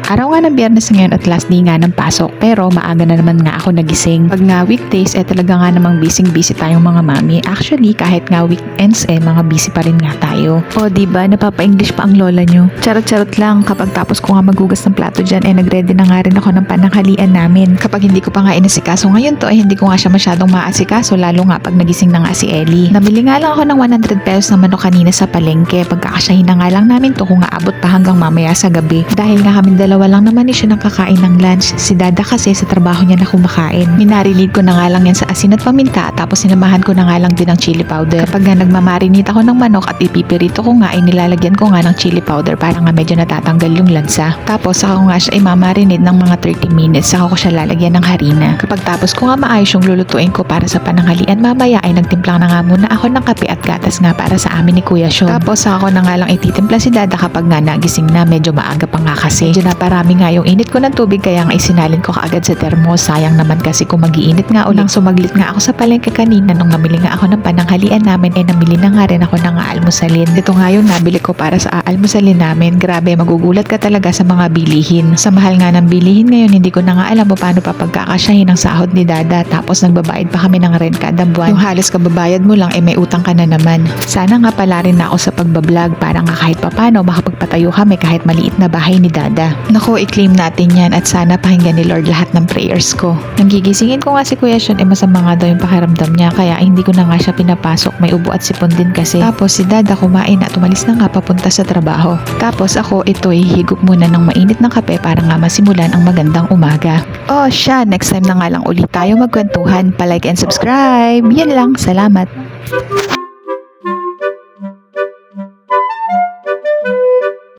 Araw nga ng Biyernes ngayon at last day nga ng pasok, pero maaga na naman nga ako nagising. Pag nga weekdays, talaga nga namang busy tayong mga mami. Actually, kahit nga weekends mga busy pa rin nga tayo. O diba, napapa-English pa ang lola nyo. Charot-charot lang, kapag tapos ko nga magugas ng plato dyan, nagready na nga rin ako ng pananghalian namin. Kapag hindi ko pa nga inasikaso ngayon to, hindi ko nga siya masyadong maasikaso, lalo nga pag nagising na nga si Ellie. Nabili nga lang ako ng 100 pesos na manok kanina sa palengke. Pagkakasyahin na nga lang namin to kung aabot pa hanggang mamaya sa gabi. Dahil nga kami dalawa lang naman siya nakakain ng lunch. Si Dada kasi sa trabaho niya na kumakain. Minarinate ko na nga lang yan sa asin at paminta, tapos sinamahan ko na nga lang din ng chili powder. Kapag nga nagmamarinate ako ng manok at ipipirito ko nga, nilalagyan ko nga ng chili powder para nga medyo natatanggal yung lansa. Tapos saka ko nga siya imamarinate ng mga 30 minutes, saka ko siya lalagyan ng harina. Kapag tapos ko nga maayos yung lulutuin ko para sa pananghalian mamaya, nagtimpla na nga muna ako ng kape at gatas nga para sa amin ni Kuya Sean. Tapos saka ko na nga lang ititimpla si Dada kapag nga nagising na, medyo maaga pa nga kasi. Medyo naparami nga yung init ko ng tubig, kaya nga isinalin ko kaagad sa termos. Sayang naman kasi kung mag-iinit nga ulit. Sumaglit nga ako sa palengke kanina nung namili nga ako ng pananghalian namin, namili na nga rin ako ng aalmusalin. Ito nga yung nabili ko para sa aalmusalin namin. Grabe, magugulat ka talaga sa mga bilihin. Sa mahal nga ng bilihin ngayon, hindi ko na nga alam paano pa pagkakasyahin ang sahod ni Dada, tapos nagbabayad pa kami ng rent kada buwan. Yung halos kababayad mo lang, may utang ka na naman. Sana nga pala rin ako sa pagbablog para nga kahit papano makapagpatayo kami kahit maliit na bahay ni Dada. Nako, i-claim natin yan at sana pakinggan ni Lord lahat ng prayers ko. Nang gigisingin ko nga si Kuya Sean, masama nga daw yung pakiramdam niya, kaya hindi ko na nga siya pinapasok. May ubo at sipon din kasi. Tapos si Dada kumain at umalis na nga papunta sa trabaho. Tapos ako higop muna ng mainit ng kape para nga masimulan ang magandang umaga. Oh siya, next time na nga lang ulit tayo magkwentuhan. Palike and subscribe. Yan lang, salamat.